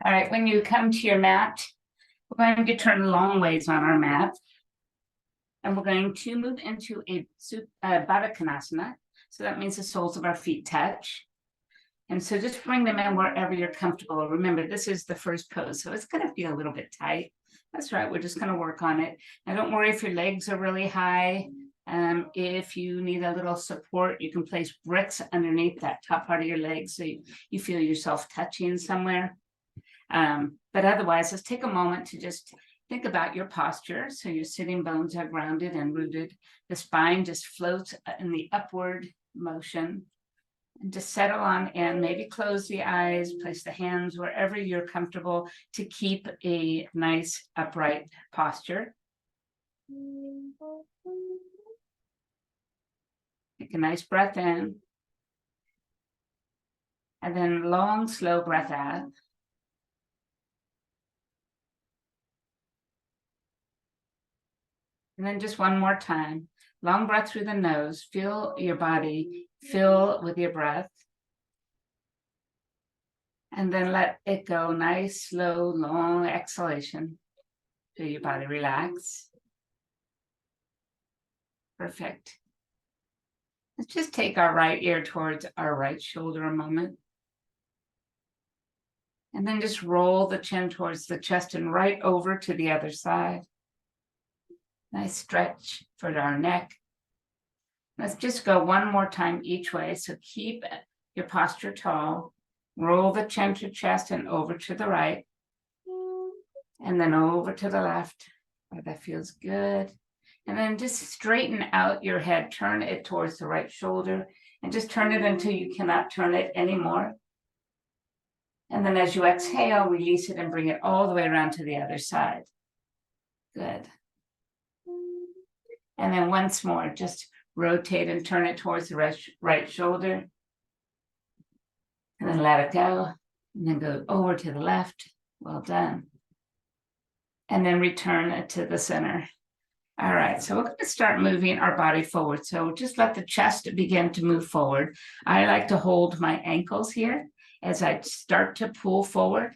All right, when you come to your mat, we're going to turn long ways on our mat. And we're going to move into a Baddha Konasana. So that means the soles of our feet touch. And so just bring them in wherever you're comfortable. Remember, this is the first pose, so it's going to feel a little bit tight. That's right, we're just going to work on it. Now, don't worry if your legs are really high. If you need a little support, you can place bricks underneath that top part of your legs so you feel yourself touching somewhere. But otherwise, let's take a moment to just think about your posture. So your sitting bones are grounded and rooted. The spine just floats in the upward motion. And just settle on in, maybe close the eyes, place the hands wherever you're comfortable to keep a nice upright posture. Take a nice breath in. And then long, slow breath out. And then just one more time. Long breath through the nose. Feel your body fill with your breath. And then let it go. Nice, slow, long exhalation. Feel your body relax. Perfect. Let's just take our right ear towards our right shoulder a moment. And then just roll the chin towards the chest and right over to the other side. Nice stretch for our neck. Let's just go one more time each way. So keep your posture tall. Roll the chin to chest and over to the right. And then over to the left. Oh, that feels good. And then just straighten out your head. Turn it towards the right shoulder. And just turn it until you cannot turn it anymore. And then as you exhale, release it and bring it all the way around to the other side. Good. And then once more, just rotate and turn it towards the right shoulder. And then let it go. And then go over to the left. Well done. And then return it to the center. All right, so we're going to start moving our body forward. So just let the chest begin to move forward. I like to hold my ankles here as I start to pull forward.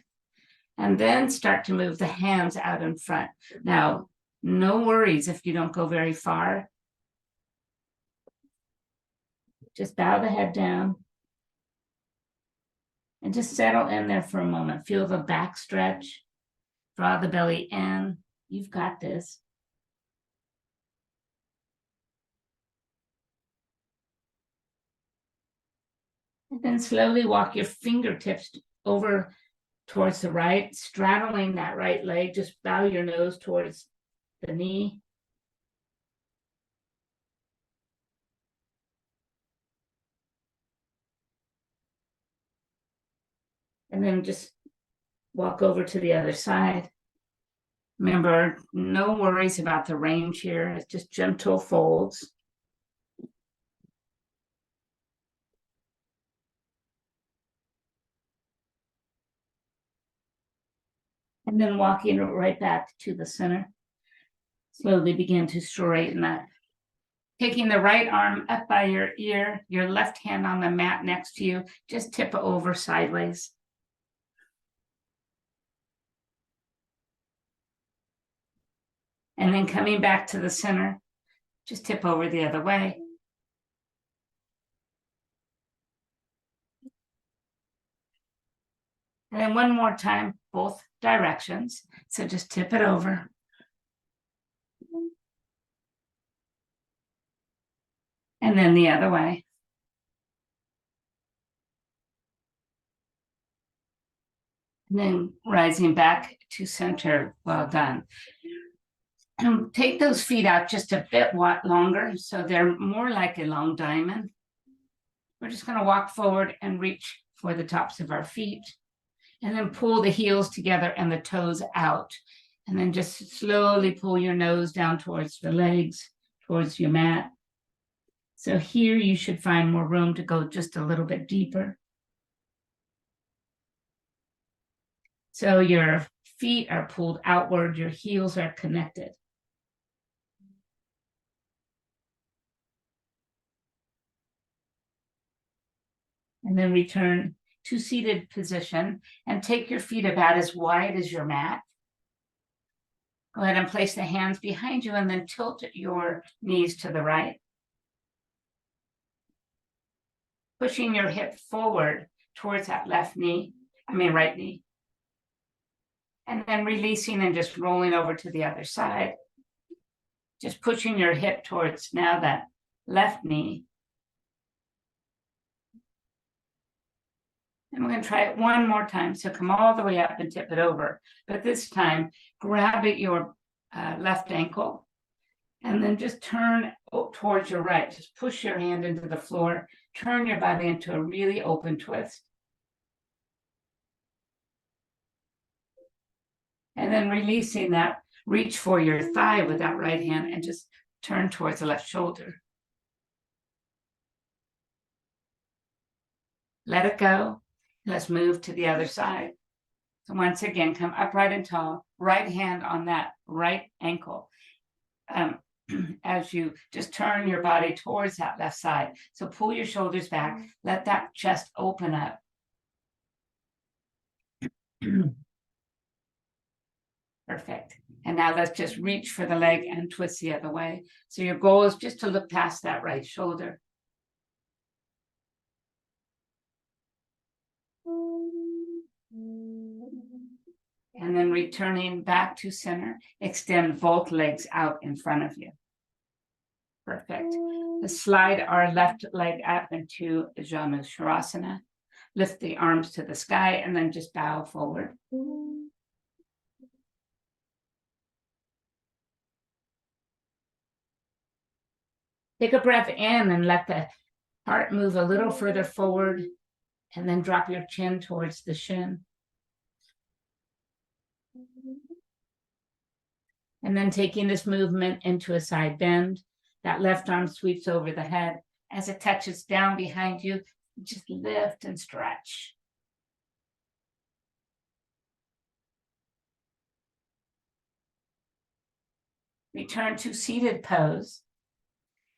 And then start to move the hands out in front. Now, no worries if you don't go very far. Just bow the head down. And just settle in there for a moment. Feel the back stretch. Draw the belly in. You've got this. And then slowly walk your fingertips over towards the right, straddling that right leg. Just bow your nose towards the knee. And then just walk over to the other side. Remember, no worries about the range here. It's just gentle folds. And then walking right back to the center. Slowly begin to straighten that. Taking the right arm up by your ear, your left hand on the mat next to you, just tip over sideways. And then coming back to the center, just tip over the other way. And then one more time, both directions. So just tip it over. And then the other way. And then rising back to center. Well done. And take those feet out just a bit longer so they're more like a long diamond. We're just going to walk forward and reach for the tops of our feet. And then pull the heels together and the toes out. And then just slowly pull your nose down towards the legs, towards your mat. So here you should find more room to go just a little bit deeper. So your feet are pulled outward, your heels are connected. And then return to seated position and take your feet about as wide as your mat. Go ahead and place the hands behind you and then tilt your knees to the right. Pushing your hip forward towards that right knee. And then releasing and just rolling over to the other side. Just pushing your hip towards now that left knee. And we're going to try it one more time. So come all the way up and tip it over. But this time, grab at your left ankle and then just turn towards your right. Just push your hand into the floor. Turn your body into a really open twist. And then releasing that, reach for your thigh with that right hand and just turn towards the left shoulder. Let it go. Let's move to the other side. So once again, come upright and tall, right hand on that right ankle. As you just turn your body towards that left side. So pull your shoulders back, let that chest open up. Perfect. And now let's just reach for the leg and twist the other way. So your goal is just to look past that right shoulder. And then returning back to center, extend both legs out in front of you. Perfect. Let's slide our left leg up into Janu Shavasana. Lift the arms to the sky and then just bow forward. Take a breath in and let the heart move a little further forward and then drop your chin towards the shin. And then taking this movement into a side bend, that left arm sweeps over the head. As it touches down behind you, just lift and stretch. Return to seated pose.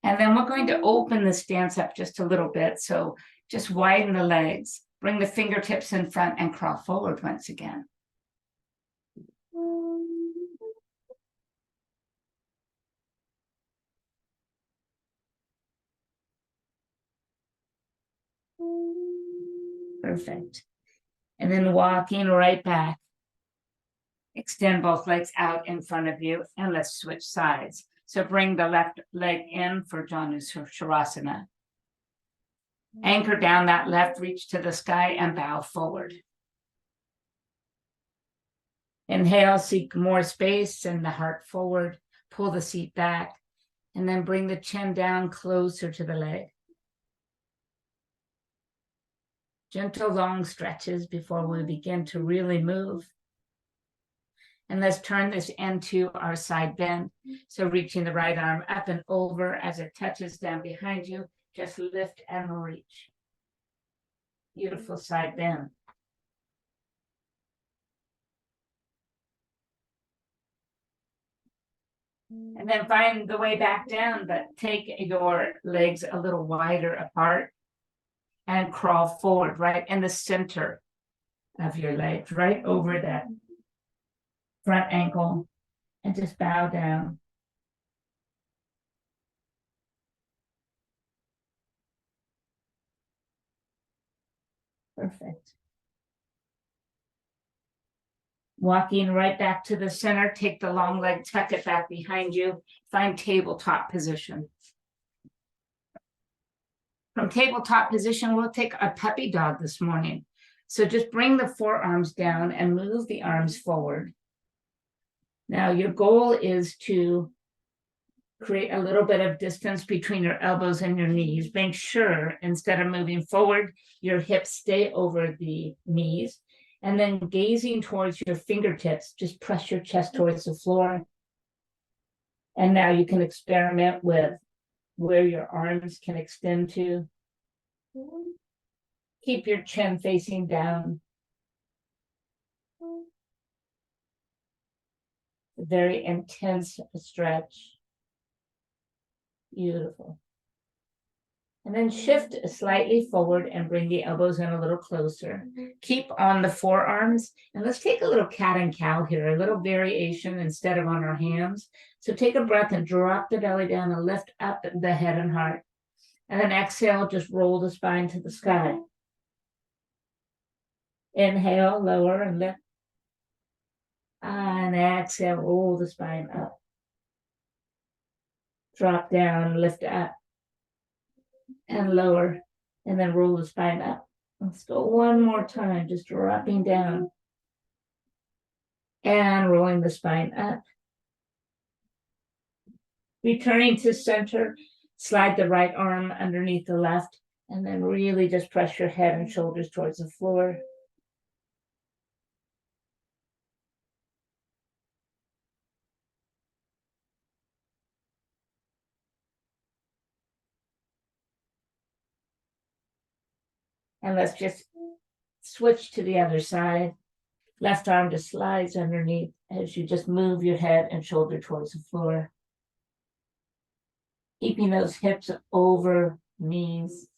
And then we're going to open the stance up just a little bit. So just widen the legs, bring the fingertips in front and crawl forward once again. Perfect. And then walking right back. Extend both legs out in front of you and let's switch sides. So bring the left leg in for Janu Shavasana. Anchor down that left, reach to the sky and bow forward. Inhale, seek more space, send the heart forward, pull the seat back, and then bring the chin down closer to the leg. Gentle long stretches before we begin to really move. And let's turn this into our side bend. So reaching the right arm up and over as it touches down behind you, just lift and reach. Beautiful side bend. And then find the way back down, but take your legs a little wider apart and crawl forward right in the center of your legs, right over that front ankle, and just bow down. Perfect. Walking right back to the center, take the long leg, tuck it back behind you, find tabletop position. From tabletop position, we'll take a puppy dog this morning. So just bring the forearms down and move the arms forward. Now your goal is to create a little bit of distance between your elbows and your knees. Make sure instead of moving forward, your hips stay over the knees. And then gazing towards your fingertips, just press your chest towards the floor. And now you can experiment with where your arms can extend to. Keep your chin facing down. A very intense stretch. Beautiful. And then shift slightly forward and bring the elbows in a little closer. Keep on the forearms. And let's take a little cat and cow here, a little variation instead of on our hands. So take a breath and drop the belly down and lift up the head and heart. And then exhale, just roll the spine to the sky. Inhale, lower and lift. And exhale, roll the spine up. Drop down, lift up. And lower, and then roll the spine up. Let's go one more time, just dropping down and rolling the spine up. Returning to center, slide the right arm underneath the left, and then really just press your head and shoulders towards the floor. And let's just switch to the other side. Left arm just slides underneath as you just move your head and shoulder towards the floor. Keeping those hips over knees.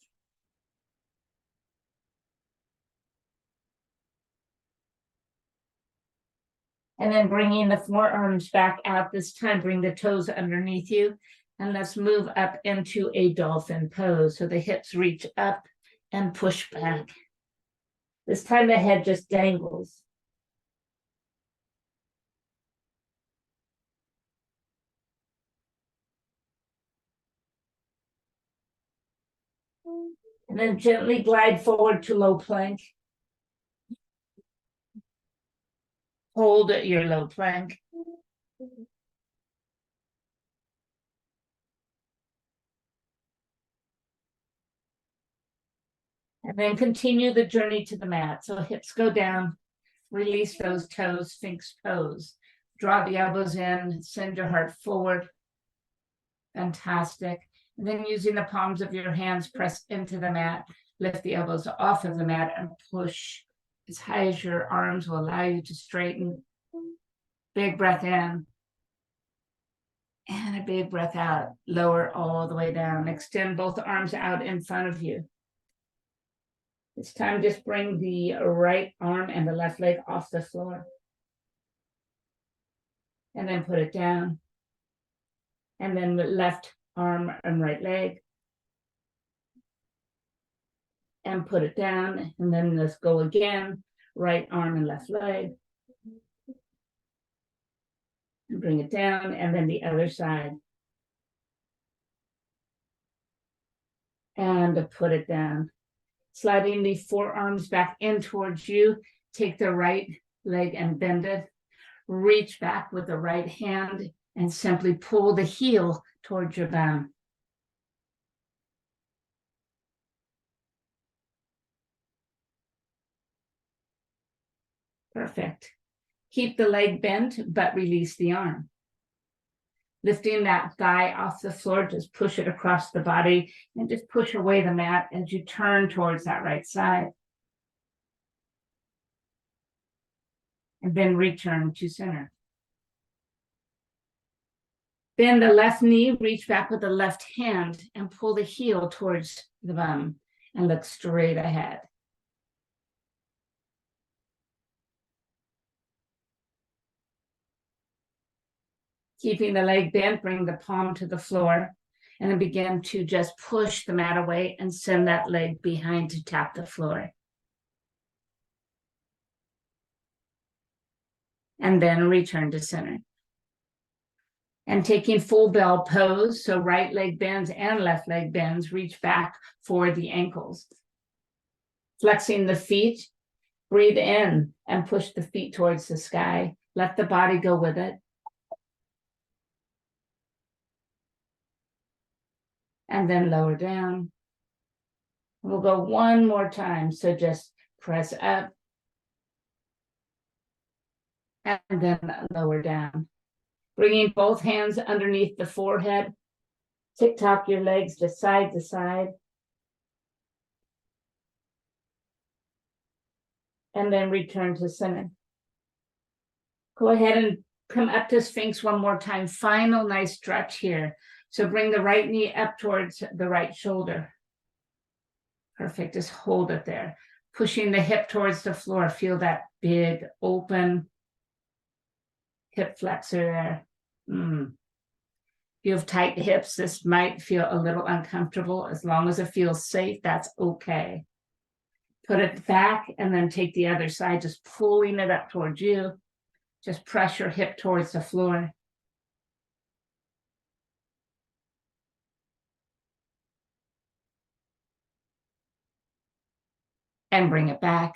And then bringing the forearms back out. This time, bring the toes underneath you. And let's move up into a dolphin pose. So the hips reach up and push back. This time the head just dangles. And then gently glide forward to low plank. Hold at your low plank. And then continue the journey to the mat. So hips go down, release those toes, Sphinx pose. Draw the elbows in, send your heart forward. Fantastic. And then using the palms of your hands, press into the mat, lift the elbows off of the mat and push as high as your arms will allow you to straighten. Big breath in. And a big breath out. Lower all the way down. Extend both arms out in front of you. This time, just bring the right arm and the left leg off the floor. And then put it down. And then the left arm and right leg. And put it down. And then let's go again. Right arm and left leg. And bring it down. And then the other side. And put it down. Sliding the forearms back in towards you. Take the right leg and bend it. Reach back with the right hand and simply pull the heel towards your bum. Perfect. Keep the leg bent, but release the arm. Lifting that thigh off the floor, just push it across the body and just push away the mat as you turn towards that right side. And then return to center. Bend the left knee, reach back with the left hand and pull the heel towards the bum and look straight ahead. Keeping the leg bent, bring the palm to the floor and then begin to just push the mat away and send that leg behind to tap the floor. And then return to center. And taking full bell pose, so right leg bends and left leg bends, reach back for the ankles. Flexing the feet, breathe in and push the feet towards the sky. Let the body go with it. And then lower down. We'll go one more time. So just press up. And then lower down. Bringing both hands underneath the forehead. Tick-tock your legs just side to side. And then return to center. Go ahead and come up to Sphinx one more time. Final nice stretch here. So bring the right knee up towards the right shoulder. Perfect, just hold it there. Pushing the hip towards the floor, feel that big open hip flexor there. If you have tight hips, this might feel a little uncomfortable. As long as it feels safe, that's okay. Put it back and then take the other side, just pulling it up towards you. Just press your hip towards the floor. And bring it back.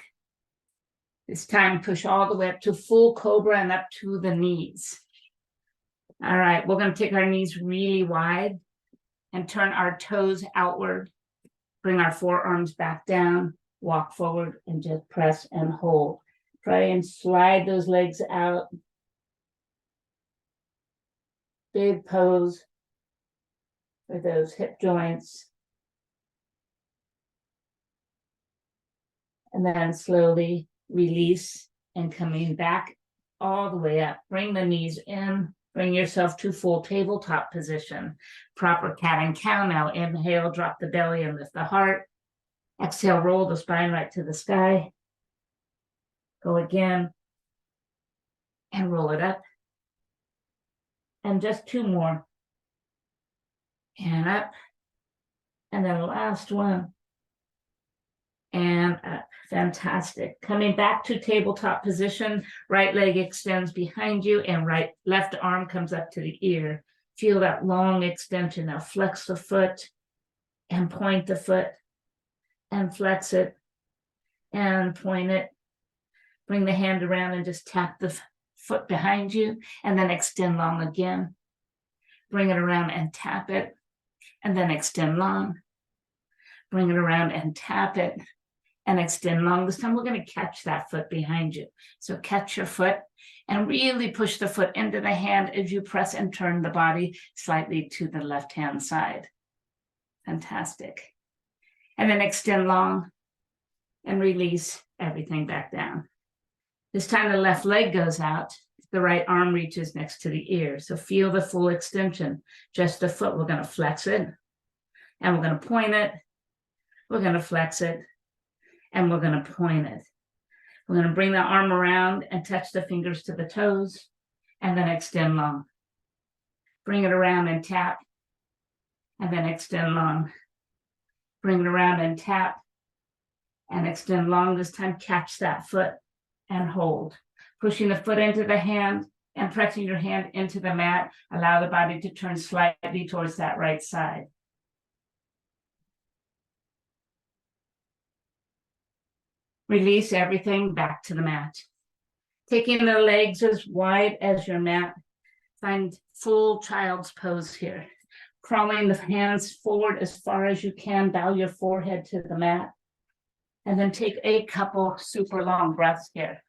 This time, push all the way up to full cobra and up to the knees. All right, we're going to take our knees really wide and turn our toes outward. Bring our forearms back down, walk forward, and just press and hold. Try and slide those legs out. Big pose for those hip joints. And then slowly release and coming back all the way up. Bring the knees in. Bring yourself to full tabletop position. Proper cat and cow now. Inhale, drop the belly and lift the heart. Exhale, roll the spine right to the sky. Go again. And roll it up. And just two more. And up. And then the last one. And up. Fantastic. Coming back to tabletop position, right leg extends behind you and left arm comes up to the ear. Feel that long extension. Now flex the foot and point the foot and flex it and point it. Bring the hand around and just tap the foot behind you and then extend long again. Bring it around and tap it and then extend long. Bring it around and tap it and extend long. This time we're going to catch that foot behind you. So catch your foot and really push the foot into the hand as you press and turn the body slightly to the left-hand side. Fantastic. And then extend long and release everything back down. This time the left leg goes out. The right arm reaches next to the ear. So feel the full extension. Just the foot. We're going to flex it and we're going to point it. We're going to flex it. And we're going to point it. We're going to bring the arm around and touch the fingers to the toes and then extend long. Bring it around and tap and then extend long. Bring it around and tap and extend long. This time catch that foot and hold. Pushing the foot into the hand and pressing your hand into the mat. Allow the body to turn slightly towards that right side. Release everything back to the mat. Taking the legs as wide as your mat. Find full child's pose here. Crawling the hands forward as far as you can. Bow your forehead to the mat. And then take a couple super long breaths here.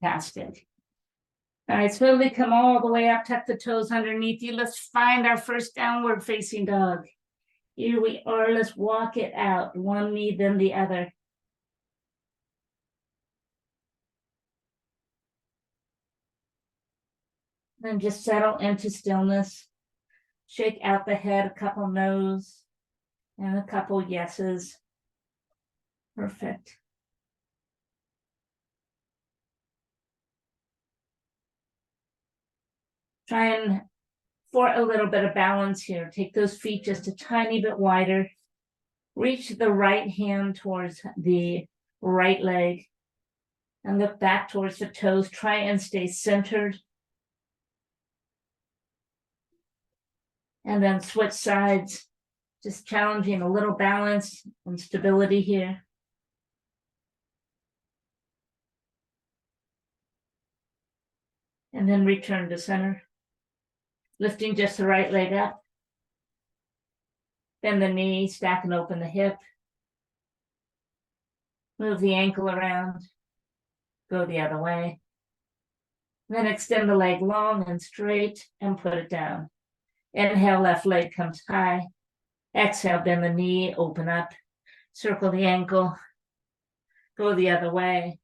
Fantastic. All right, slowly come all the way up, tuck the toes underneath you. Let's find our first downward facing dog. Here we are, let's walk it out. One knee, then the other. Then just settle into stillness. Shake out the head, a couple no's, and a couple yeses. Perfect. Try and, for a little bit of balance here, take those feet just a tiny bit wider. Reach the right hand towards the right leg and look back towards the toes. Try and stay centered. And then switch sides, just challenging a little balance and stability here. And then return to center. Lifting just the right leg up. Bend the knee, stack and open the hip. Move the ankle around. Go the other way. Then extend the leg long and straight and put it down. Inhale, left leg comes high. Exhale, bend the knee, open up, circle the ankle, go the other way.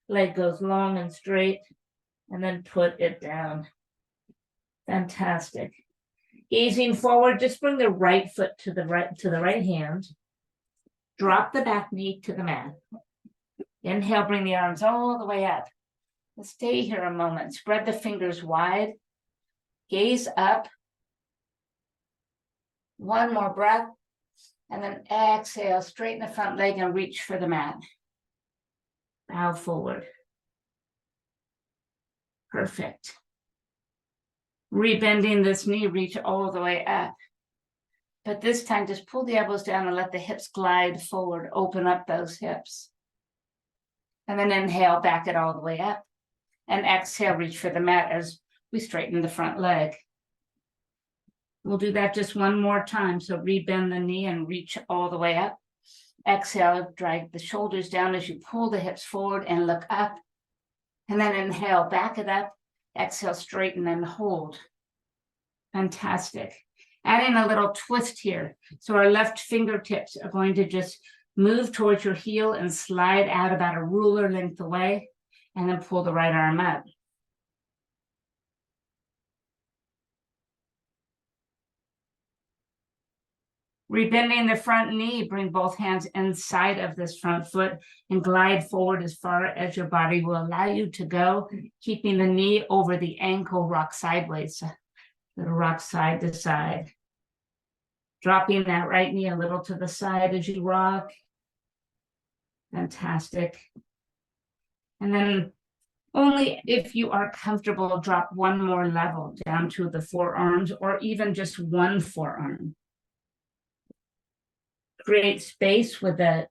Leg goes long and straight, and then put it down. Fantastic. Gazing forward, just bring the right foot to the right hand. Drop the back knee to the mat. Inhale, bring the arms all the way up. Stay here a moment. Spread the fingers wide. Gaze up. One more breath. And then exhale, straighten the front leg and reach for the mat. Bow forward. Perfect. Rebending this knee, reach all the way up. But this time, just pull the elbows down and let the hips glide forward. Open up those hips. And then inhale, back it all the way up. And exhale, reach for the mat as we straighten the front leg. We'll do that just one more time. So rebend the knee and reach all the way up. Exhale, drag the shoulders down as you pull the hips forward and look up. And then inhale, back it up. Exhale, straighten and hold. Fantastic. Adding a little twist here. So our left fingertips are going to just move towards your heel and slide out about a ruler length away, and then pull the right arm up. Rebending the front knee, bring both hands inside of this front foot and glide forward as far as your body will allow you to go, keeping the knee over the ankle, rock sideways, little rock side to side. Dropping that right knee a little to the side as you rock. Fantastic. And then only if you are comfortable, drop one more level down to the forearms or even just one forearm. Create space with the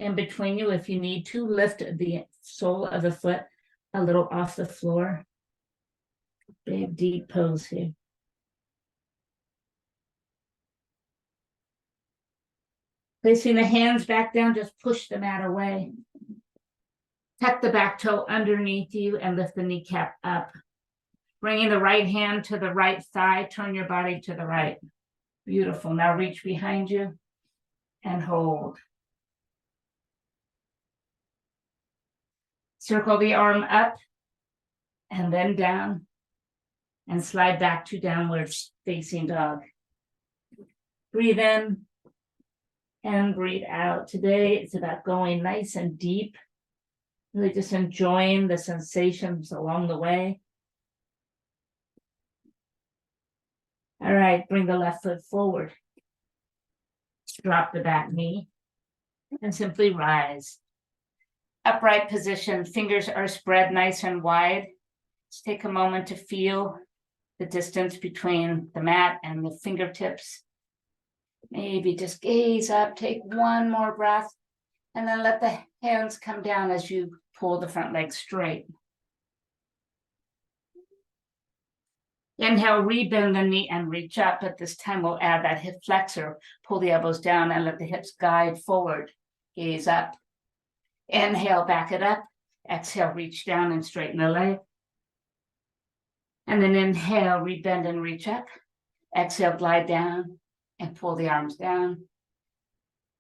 in between you if you need to. Lift the sole of the foot a little off the floor. Big deep pose here. Placing the hands back down, just push the mat away. Tuck the back toe underneath you and lift the kneecap up. Bringing the right hand to the right thigh, turn your body to the right. Beautiful. Now reach behind you and hold. Circle the arm up and then down and slide back to downward facing dog. Breathe in and breathe out. Today it's about going nice and deep, really just enjoying the sensations along the way. All right, bring the left foot forward. Drop the back knee and simply rise. Upright position, fingers are spread nice and wide. Just take a moment to feel the distance between the mat and the fingertips. Maybe just gaze up, take one more breath, and then let the hands come down as you pull the front leg straight. Inhale, rebend the knee and reach up, but this time we'll add that hip flexor. Pull the elbows down and let the hips guide forward. Gaze up. Inhale, back it up. Exhale, reach down and straighten the leg. And then inhale, rebend and reach up. Exhale, glide down and pull the arms down.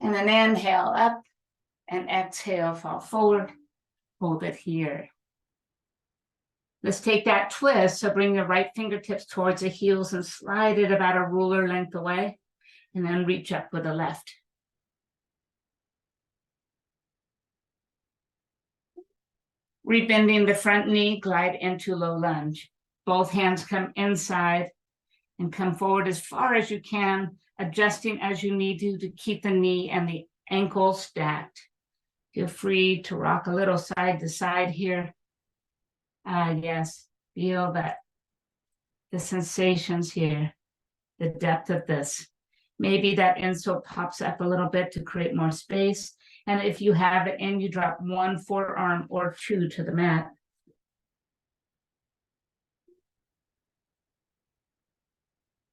And then inhale up and exhale, fall forward. Hold it here. Let's take that twist. So bring the right fingertips towards the heels and slide it about a ruler length away. And then reach up with the left. Rebending the front knee, glide into low lunge. Both hands come inside and come forward as far as you can, adjusting as you need to keep the knee and the ankle stacked. Feel free to rock a little side to side here. Yes, feel that the sensations here, the depth of this. Maybe that insole pops up a little bit to create more space. And if you have it and you drop one forearm or two to the mat.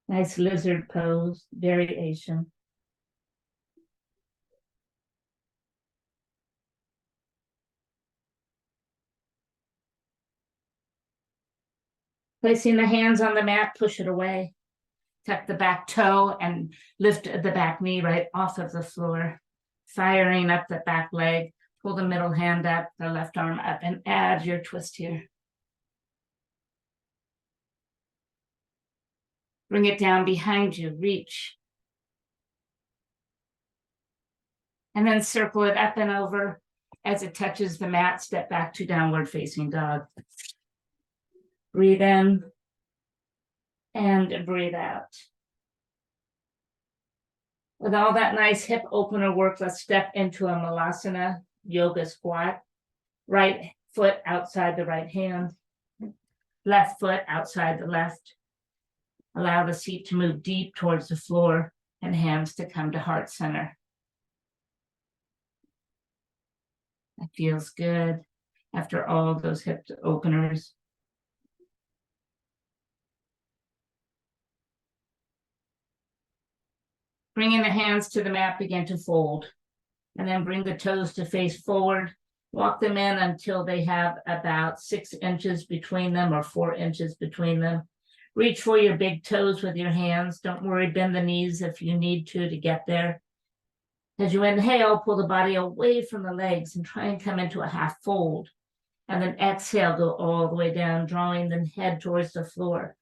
Nice lizard pose, variation. Placing the hands on the mat, push it away. Tuck the back toe and lift the back knee right off of the floor. Firing up the back leg. Pull the middle hand up, the left arm up, and add your twist here. Bring it down behind you, reach. And then circle it up and over. As it touches the mat, step back to downward facing dog. Breathe in and breathe out. With all that nice hip opener work, let's step into a Malasana yoga squat. Right foot outside the right hand. Left foot outside the left. Allow the seat to move deep towards the floor and hands to come to heart center. That feels good after all those hip openers. Bringing the hands to the mat, begin to fold. And then bring the toes to face forward. Walk them in until they have about 6 inches between them or 4 inches between them. Reach for your big toes with your hands. Don't worry, bend the knees if you need to get there. As you inhale, pull the body away from the legs and try and come into a half fold. And then exhale, go all the way down, drawing the head towards the floor.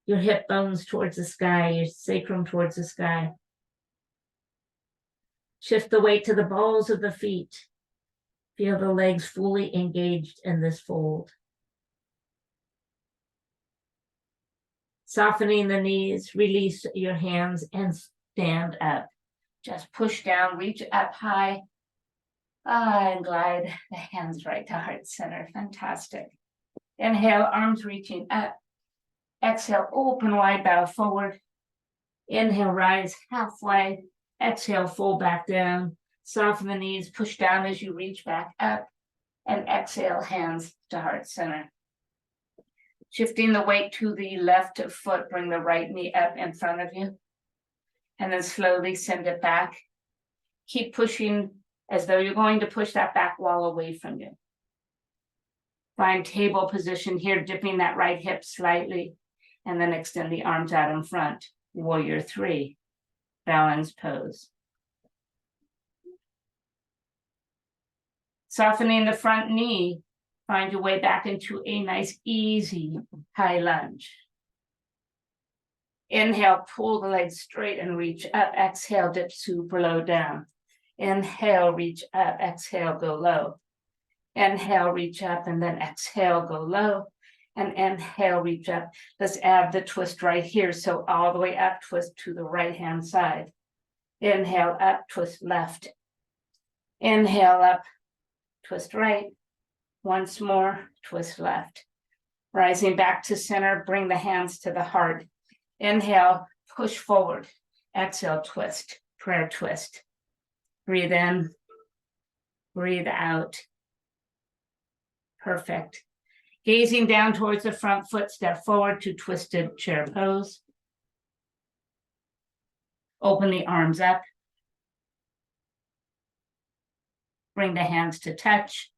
Your hip bones towards the sky, your sacrum towards the sky. Shift the weight to the balls of the feet. Feel the legs fully engaged in this fold. Softening the knees, release your hands and stand up. Just push down, reach up high, and glide the hands right to heart center. Fantastic. Inhale, arms reaching up. Exhale, open wide, bow forward. Inhale, rise halfway. Exhale, fold back down. Soften the knees, push down as you reach back up. And exhale, hands to heart center. Shifting the weight to the left foot, bring the right knee up in front of you. And then slowly send it back. Keep pushing as though you're going to push that back wall away from you. Find table position here, dipping that right hip slightly. And then extend the arms out in front. Warrior 3. Balance pose. Softening the front knee, find your way back into a nice, easy high lunge. Inhale, pull the legs straight and reach up. Exhale, dip super low down. Inhale, reach up. Exhale, go low. Inhale, reach up, and then exhale, go low. And inhale, reach up. Let's add the twist right here. So all the way up, twist to the right-hand side. Inhale, up, twist left. Inhale, up, twist right. Once more, twist left. Rising back to center, bring the hands to the heart. Inhale, push forward. Exhale, twist, prayer twist. Breathe in, breathe out. Perfect. Gazing down towards the front foot, step forward to twisted chair pose. Open the arms up. Bring the hands to touch.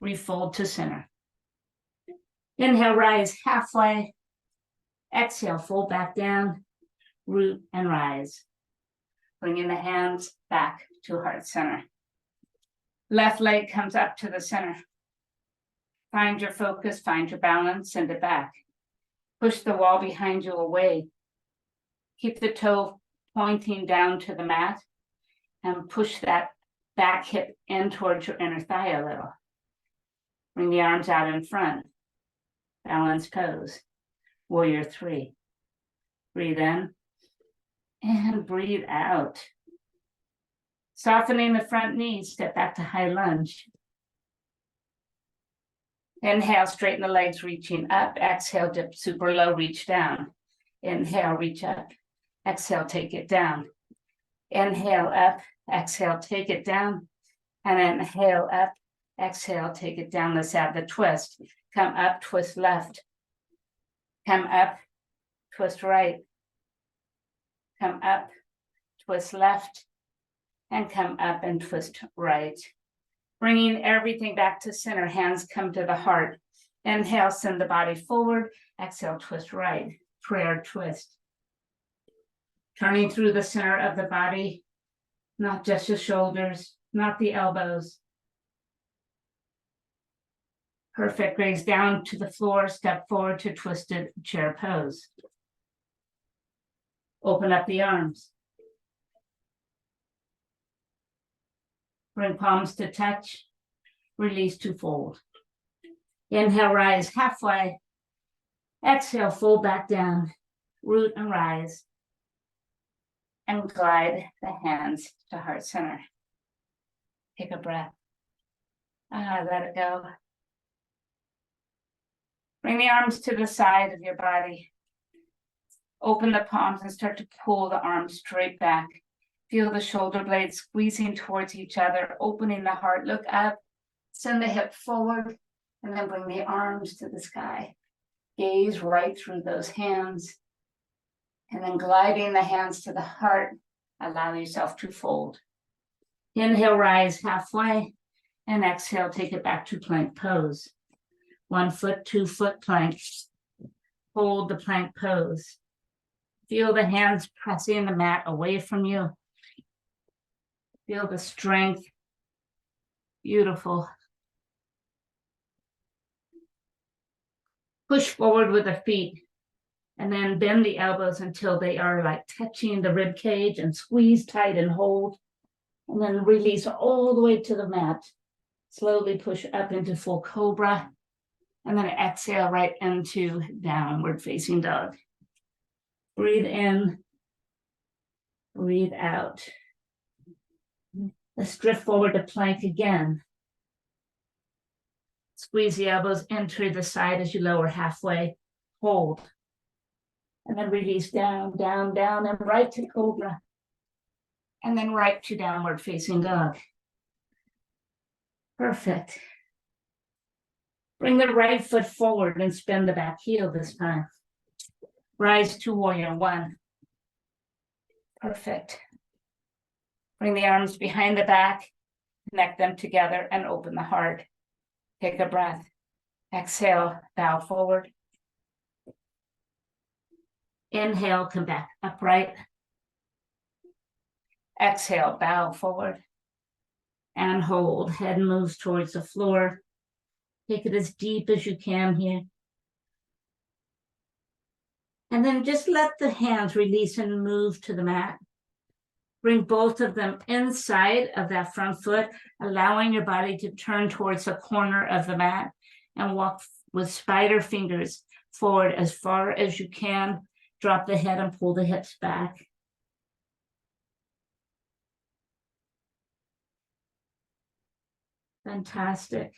Refold to center. Inhale, rise halfway. Exhale, fold back down. Root and rise. Bringing the hands back to heart center. Left leg comes up to the center. Find your focus, find your balance, send it back. Push the wall behind you away. Keep the toe pointing down to the mat and push that back hip in towards your inner thigh a little. Bring the arms out in front. Balance pose. Warrior 3. Breathe in and breathe out. Softening the front knees, step back to high lunge. Inhale, straighten the legs, reaching up. Exhale, dip super low, reach down. Inhale, reach up. Exhale, take it down. Inhale, up. Exhale, take it down. And inhale, up. Exhale, take it down. Let's add the twist. Come up, twist left. Come up, twist right. Come up, twist left. And come up and twist right. Bringing everything back to center. Hands come to the heart. Inhale, send the body forward. Exhale, twist right, prayer twist. Turning through the center of the body, not just the shoulders, not the elbows. Perfect, gaze down to the floor, step forward to twisted chair pose. Open up the arms. Bring palms to touch, release to fold. Inhale, rise halfway. Exhale, fold back down, root and rise. And glide the hands to heart center. Take a breath. Let it go. Bring the arms to the side of your body. Open the palms and start to pull the arms straight back. Feel the shoulder blades squeezing towards each other, opening the heart. Look up, send the hip forward, and then bring the arms to the sky. Gaze right through those hands. And then gliding the hands to the heart, allow yourself to fold. Inhale, rise halfway, and exhale, take it back to plank pose. 1 foot, 2 foot plank. Hold the plank pose. Feel the hands pressing the mat away from you. Feel the strength. Beautiful. Push forward with the feet and then bend the elbows until they are like touching the rib cage and squeeze tight and hold. And then release all the way to the mat. Slowly push up into full cobra. And then exhale right into downward facing dog. Breathe in, breathe out. Let's drift forward to plank again. Squeeze the elbows into the side as you lower halfway. Hold. And then release down, down, down, and right to cobra. And then right to downward facing dog. Perfect. Bring the right foot forward and spin the back heel this time. Rise to warrior 1. Perfect. Bring the arms behind the back, connect them together and open the heart. Take a breath. Exhale, bow forward. Inhale, come back upright. Exhale, bow forward. And hold. Head moves towards the floor. Take it as deep as you can here. And then just let the hands release and move to the mat. Bring both of them inside of that front foot, allowing your body to turn towards the corner of the mat and walk with spider fingers forward as far as you can. Drop the head and pull the hips back. Fantastic.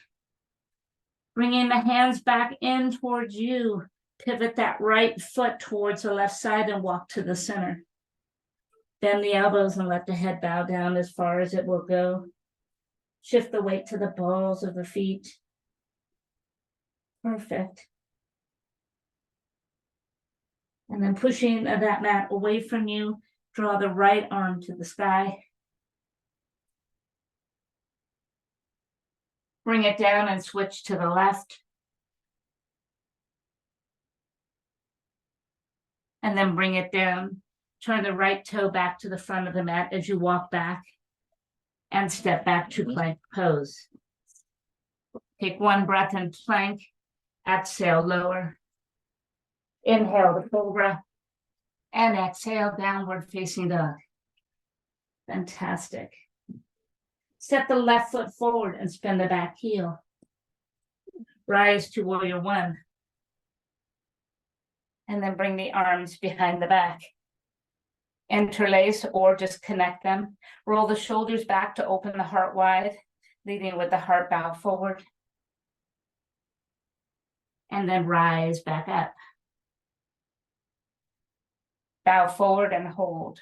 Bringing the hands back in towards you. Pivot that right foot towards the left side and walk to the center. Bend the elbows and let the head bow down as far as it will go. Shift the weight to the balls of the feet. Perfect. And then pushing that mat away from you, draw the right arm to the sky. Bring it down and switch to the left. And then bring it down. Turn the right toe back to the front of the mat as you walk back and step back to plank pose. Take 1 breath in plank. Exhale, lower. Inhale the cobra. And exhale, downward facing dog. Fantastic. Step the left foot forward and spin the back heel. Rise to warrior 1. And then bring the arms behind the back. Interlace or just connect them. Roll the shoulders back to open the heart wide, leading with the heart bow forward. And then rise back up. Bow forward and hold.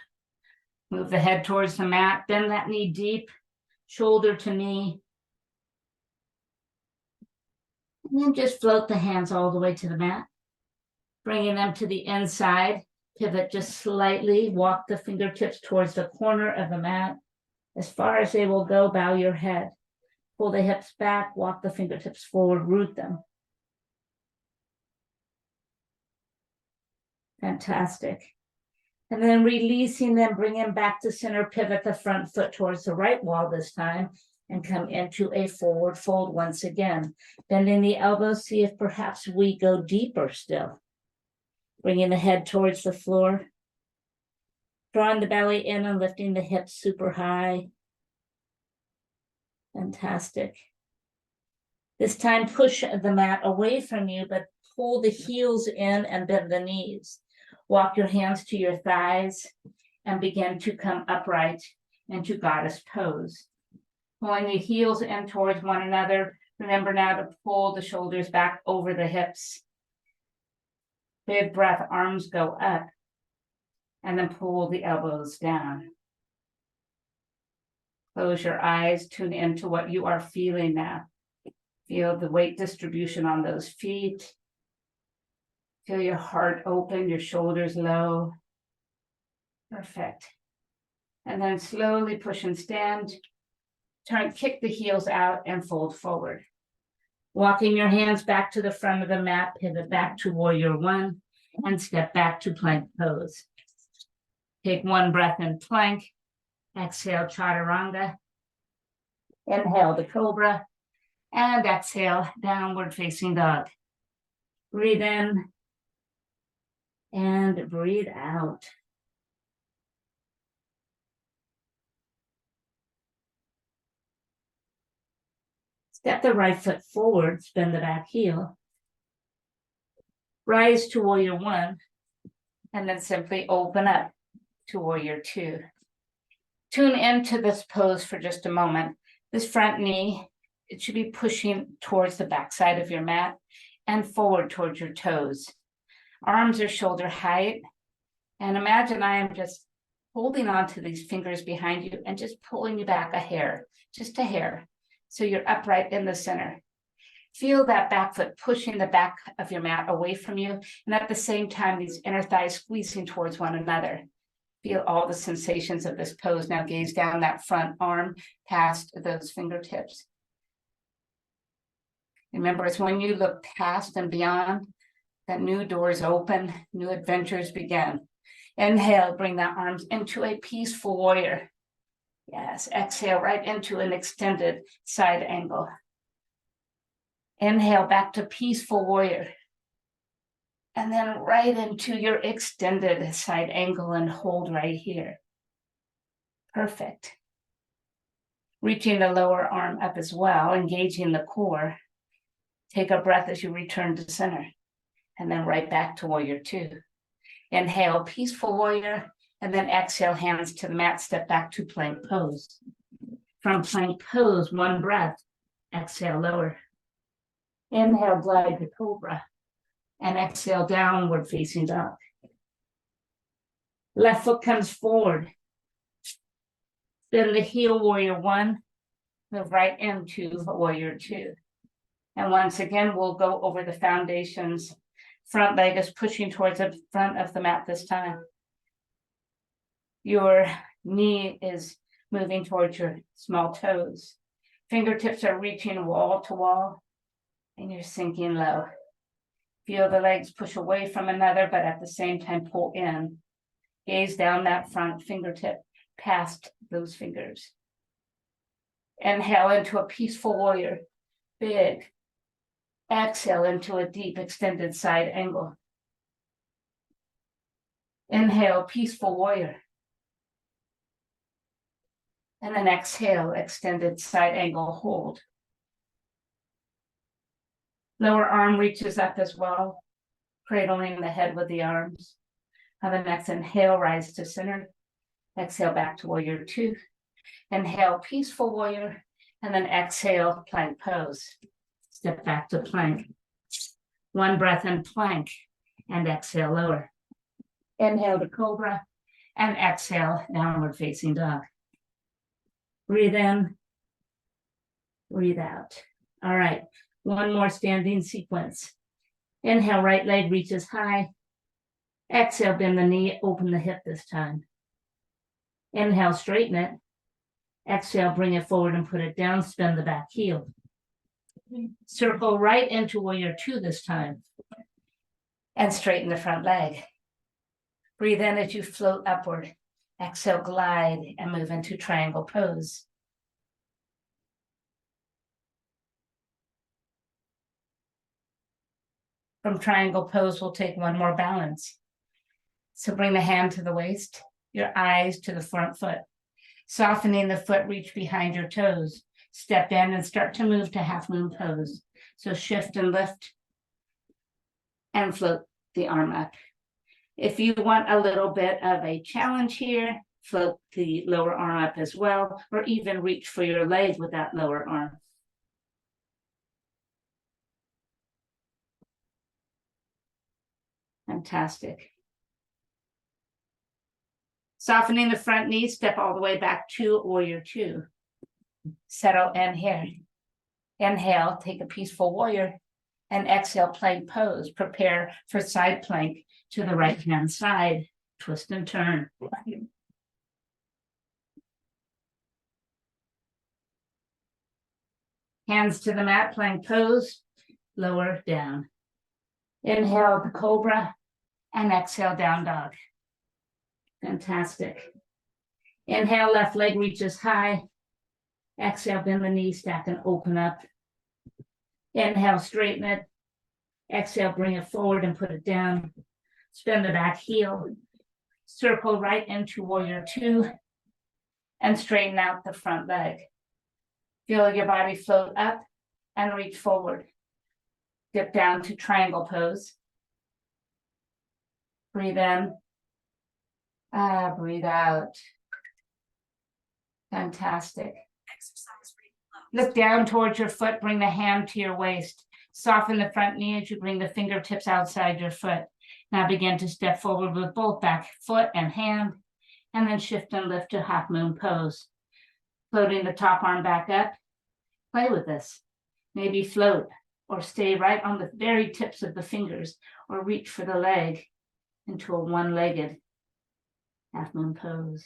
Move the head towards the mat, bend that knee deep, shoulder to knee. And then just float the hands all the way to the mat. Bringing them to the inside. Pivot just slightly, walk the fingertips towards the corner of the mat. As far as they will go, bow your head. Pull the hips back, walk the fingertips forward, root them. Fantastic. And then releasing them, bring them back to center, pivot the front foot towards the right wall this time, and come into a forward fold once again. Bending the elbows, see if perhaps we go deeper still. Bringing the head towards the floor. Drawing the belly in and lifting the hips super high. Fantastic. This time, push the mat away from you, but pull the heels in and bend the knees. Walk your hands to your thighs and begin to come upright into goddess pose. Pulling the heels in towards one another. Remember now to pull the shoulders back over the hips. Big breath, arms go up, and then pull the elbows down. Close your eyes, tune into what you are feeling now. Feel the weight distribution on those feet. Feel your heart open, your shoulders low. Perfect. And then slowly push and stand. Turn, kick the heels out and fold forward. Walking your hands back to the front of the mat, pivot back to warrior one, and step back to plank pose. Take one breath in plank. Exhale, chaturanga. Inhale the cobra. And exhale, downward facing dog. Breathe in and breathe out. Step the right foot forward, bend the back heel. Rise to warrior one, and then simply open up to warrior two. Tune into this pose for just a moment. This front knee, it should be pushing towards the backside of your mat and forward towards your toes. Arms are shoulder height. And imagine I am just holding on to these fingers behind you and just pulling you back a hair, just a hair. So you're upright in the center. Feel that back foot pushing the back of your mat away from you. And at the same time, these inner thighs squeezing towards one another. Feel all the sensations of this pose. Now gaze down that front arm past those fingertips. Remember, it's when you look past and beyond that new doors open, new adventures begin. Inhale, bring the arms into a peaceful warrior. Yes, exhale right into an extended side angle. Inhale back to peaceful warrior. And then right into your extended side angle and hold right here. Perfect. Reaching the lower arm up as well, engaging the core. Take a breath as you return to center. And then right back to warrior two. Inhale, peaceful warrior. And then exhale, hands to the mat, step back to plank pose. From plank pose, one breath. Exhale, lower. Inhale, glide to cobra. And exhale, downward facing dog. Left foot comes forward. Then the heel, warrior one. Move right into warrior two. And once again, we'll go over the foundations. Front leg is pushing towards the front of the mat this time. Your knee is moving towards your small toes. Fingertips are reaching wall to wall, and you're sinking low. Feel the legs push away from another, but at the same time pull in. Gaze down that front fingertip past those fingers. Inhale into a peaceful warrior, big. Exhale into a deep extended side angle. Inhale, peaceful warrior. And then exhale, extended side angle, hold. Lower arm reaches up as well, cradling the head with the arms. On the next inhale, rise to center. Exhale back to warrior two. Inhale, peaceful warrior. And then exhale, plank pose. Step back to plank. One breath in plank and exhale lower. Inhale to cobra and exhale downward facing dog. Breathe in, breathe out. All right, one more standing sequence. Inhale, right leg reaches high. Exhale, bend the knee, open the hip this time. Inhale, straighten it. Exhale, bring it forward and put it down, spin the back heel. Circle right into warrior two this time. And straighten the front leg. Breathe in as you float upward. Exhale, glide and move into triangle pose. From triangle pose, we'll take one more balance. So bring the hand to the waist, your eyes to the front foot. Softening the foot, reach behind your toes. Step in and start to move to half moon pose. So shift and lift and float the arm up. If you want a little bit of a challenge here, float the lower arm up as well, or even reach for your leg with that lower arm. Fantastic. Softening the front knee, step all the way back to warrior two. Settle in here. Inhale, take a peaceful warrior, and exhale, plank pose. Prepare for side plank to the right hand side. Twist and turn. Hands to the mat, plank pose, lower down. Inhale the cobra and exhale down dog. Fantastic. Inhale, left leg reaches high. Exhale, bend the knee, stack and open up. Inhale, straighten it. Exhale, bring it forward and put it down. Spin the back heel. Circle right into warrior two and straighten out the front leg. Feel your body float up and reach forward. Dip down to triangle pose. Breathe in. Breathe out. Fantastic. Look down towards your foot, bring the hand to your waist. Soften the front knee as you bring the fingertips outside your foot. Now begin to step forward with both back foot and hand, and then shift and lift to half moon pose. Floating the top arm back up. Play with this. Maybe float or stay right on the very tips of the fingers, or reach for the leg into a one-legged half moon pose.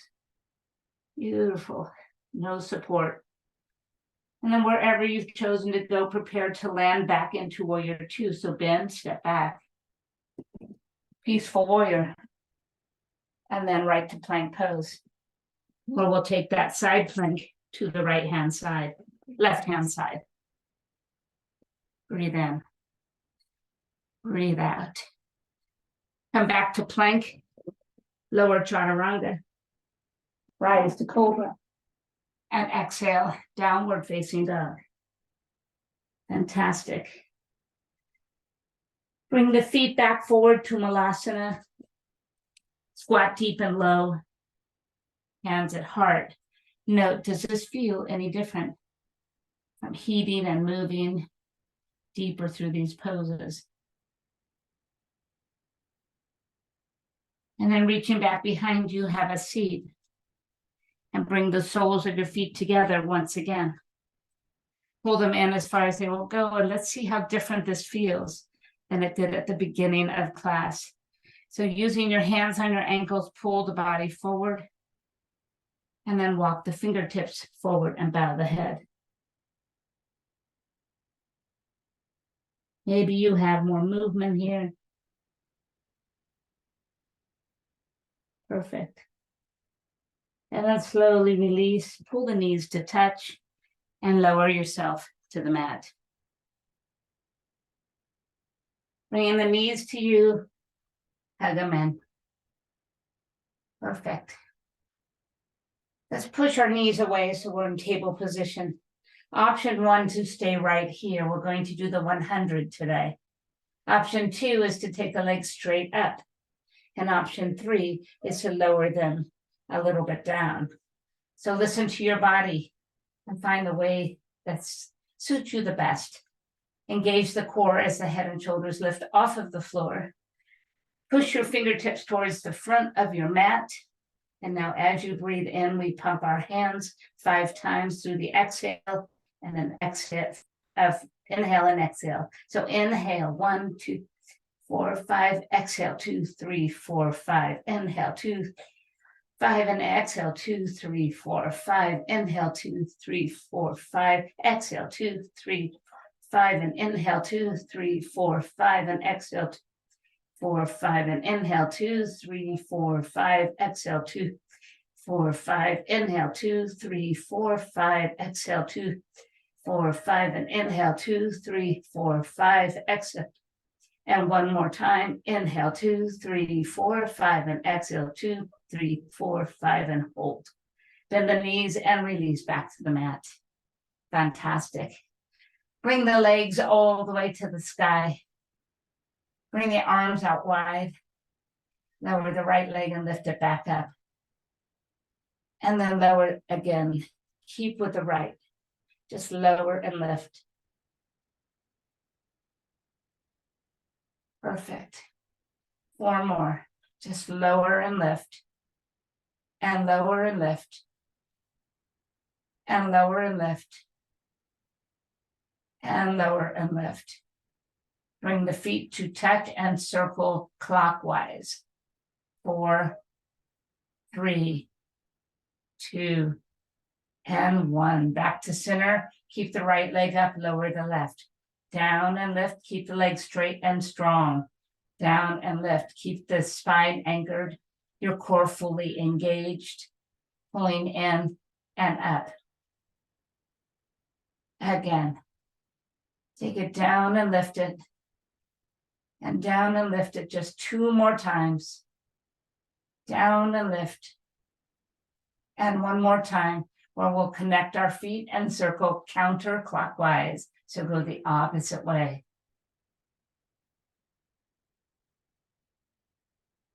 Beautiful. No support. And then wherever you've chosen to go, prepare to land back into warrior two. So bend, step back. Peaceful warrior. And then right to plank pose. Or we'll take that side plank to the right hand side, left hand side. Breathe in. Breathe out. Come back to plank. Lower chaturanga. Rise to cobra. And exhale, downward facing dog. Fantastic. Bring the feet back forward to Malasana. Squat deep and low. Hands at heart. Note, does this feel any different? I'm heating and moving deeper through these poses. And then reaching back behind you, have a seat. And bring the soles of your feet together once again. Pull them in as far as they will go, and let's see how different this feels than it did at the beginning of class. So using your hands on your ankles, pull the body forward, and then walk the fingertips forward and bow the head. Maybe you have more movement here. Perfect. And then slowly release, pull the knees to touch, and lower yourself to the mat. Bringing the knees to you, hug them in. Perfect. Let's push our knees away so we're in table position. Option one, to stay right here. We're going to do the 100 today. Option two is to take the legs straight up. And option three is to lower them a little bit down. So listen to your body and find the way that suits you the best. Engage the core as the head and shoulders lift off of the floor. Push your fingertips towards the front of your mat. And now as you breathe in, we pump our hands 5 times through the exhale, and then exhale, inhale and exhale. So inhale, 1, 2, 4, 5, exhale, 2, 3, 4, 5, inhale, 2, 5, and exhale, 2, 3, 4, 5, inhale, 2, 3, 4, 5, exhale, 2, 3, 5, and inhale, 2, 3, 4, 5, and exhale, 4, 5, and inhale, 2, 3, 4, 5, exhale, 2, 4, 5, inhale, 2, 3, 4, 5, exhale, 2, 4, 5, and inhale, 2, 3, 4, 5, exhale. And one more time, inhale, 2, 3, 4, 5, and exhale, 2, 3, 4, 5, and hold. Bend the knees and release back to the mat. Fantastic. Bring the legs all the way to the sky. Bring the arms out wide. Lower the right leg and lift it back up. And then lower it again. Keep with the right. Just lower and lift. Perfect. 4 more. Just lower and lift. And lower and lift. And lower and lift. And lower and lift. Bring the feet to touch and circle clockwise. 4, 3, 2, and 1. Back to center. Keep the right leg up, lower the left. Down and lift. Keep the leg straight and strong. Down and lift. Keep the spine anchored. Your core fully engaged. Pulling in and up. Again. Take it down and lift it. And down and lift it just 2 more times. Down and lift. And 1 more time where we'll connect our feet and circle counterclockwise. So go the opposite way.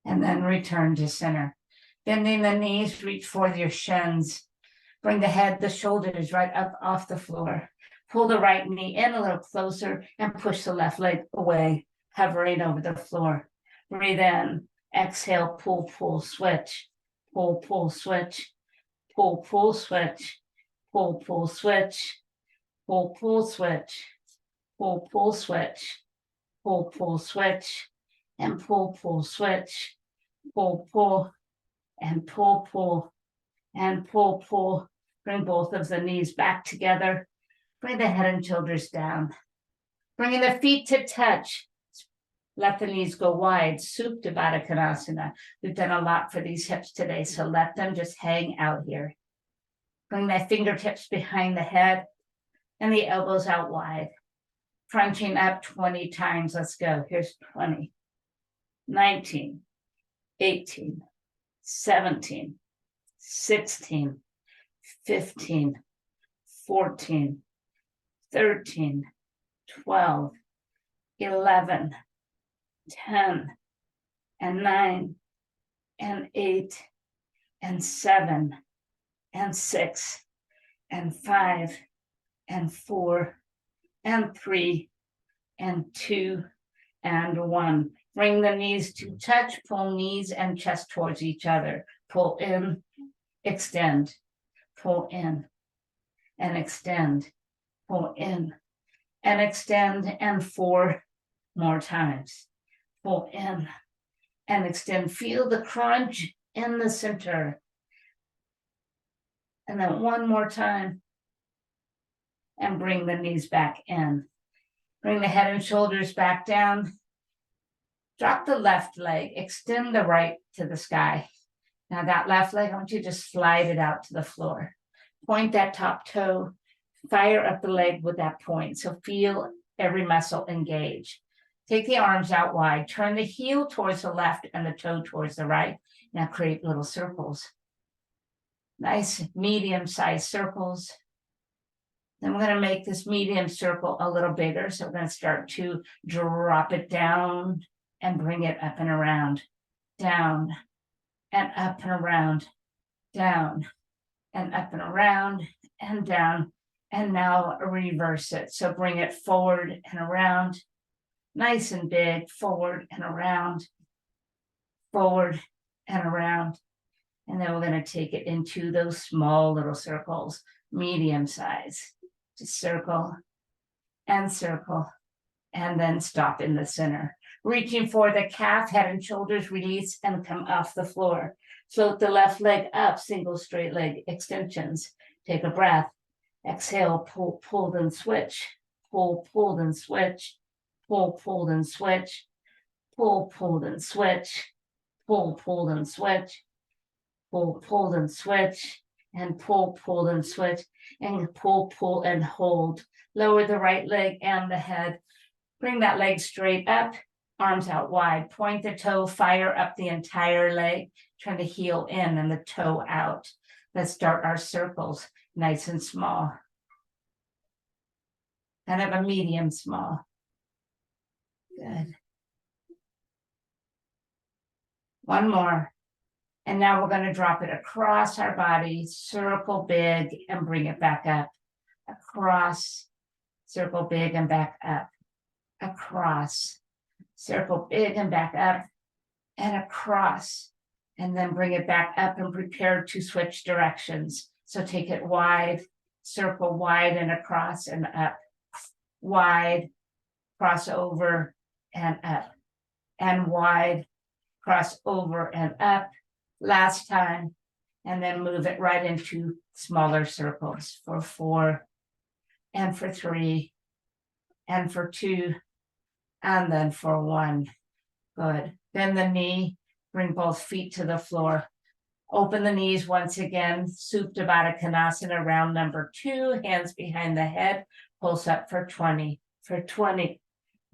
And then return to center. Bending the knees, reach for your shins. Bring the head, the shoulders right up off the floor. Pull the right knee in a little closer and push the left leg away, hovering over the floor. Breathe in, exhale, pull, pull, switch. Pull, pull, switch. Pull, pull, switch. Pull, pull, switch. Pull, pull, switch. Pull, pull, switch. Pull, pull, switch. And pull, pull, switch. Pull, pull, and pull, pull, and pull, pull. Bring both of the knees back together. Bring the head and shoulders down. Bringing the feet to touch. Let the knees go wide. Supta Baddha Konasana. We've done a lot for these hips today, so let them just hang out here. Bring the fingertips behind the head and the elbows out wide. Crunching up 20 times. Let's go. Here's 20, 19, 18, 17, 16, 15, 14, 13, 12, 11, 10, and 9, and 8, and 7, and 6, and 5, and 4, and 3, and 2, and 1. Bring the knees to touch, pull knees and chest towards each other. Pull in, extend, pull in, and extend, pull in, and extend, and 4 more times. Pull in and extend. Feel the crunch in the center. And then 1 more time. And bring the knees back in. Bring the head and shoulders back down. Drop the left leg. Extend the right to the sky. Now that left leg, I want you to just slide it out to the floor. Point that top toe. Fire up the leg with that point. So feel every muscle engage. Take the arms out wide. Turn the heel towards the left and the toe towards the right. Now create little circles. Nice medium-sized circles. Then we're going to make this medium circle a little bigger. So we're going to start to drop it down and bring it up and around. Down and up and around. Down and up and around and down. And now reverse it. So bring it forward and around. Nice and big, forward and around, forward and around. And then we're going to take it into those small little circles, medium size. Just circle, and then stop in the center. Reaching for the calf, head and shoulders, release, and come off the floor. Float the left leg up, single straight leg extensions. Take a breath. Exhale, pull, pull, then switch. Pull, pull, then switch. Pull, pull, then switch. pull, pulled and switch, pull, pulled and switch, pull, pulled and switch, and pull, pulled and switch, and pull, pull and hold. Lower the right leg and the head. Bring that leg straight up, arms out wide. Point the toe, fire up the entire leg, trying to heel in and the toe out. Let's start our circles nice and small. Kind of a medium small. Good. One more. And now we're going to drop it across our body, circle big, and bring it back up. Across, circle big, and back up. Across, circle big, and back up, and across. And then bring it back up and prepare to switch directions. So take it wide, circle wide and across and up. Wide, cross over and up. And wide, cross over and up. Last time, and then move it right into smaller circles for 4, and for 3, and for 2, and then for 1. Good. Bend the knee, bring both feet to the floor. Open the knees once again, Supta Baddha Konasana, round number 2, hands behind the head, pulse up for 20,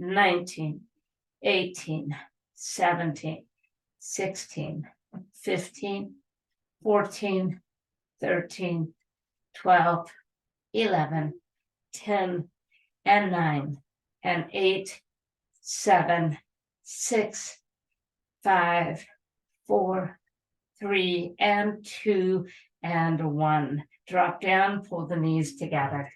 19, 18, 17, 16, 15, 14, 13, 12, 11, 10, and 9, and 8, 7, 6, 5, 4, 3, and 2, and 1. Drop down, pull the knees together.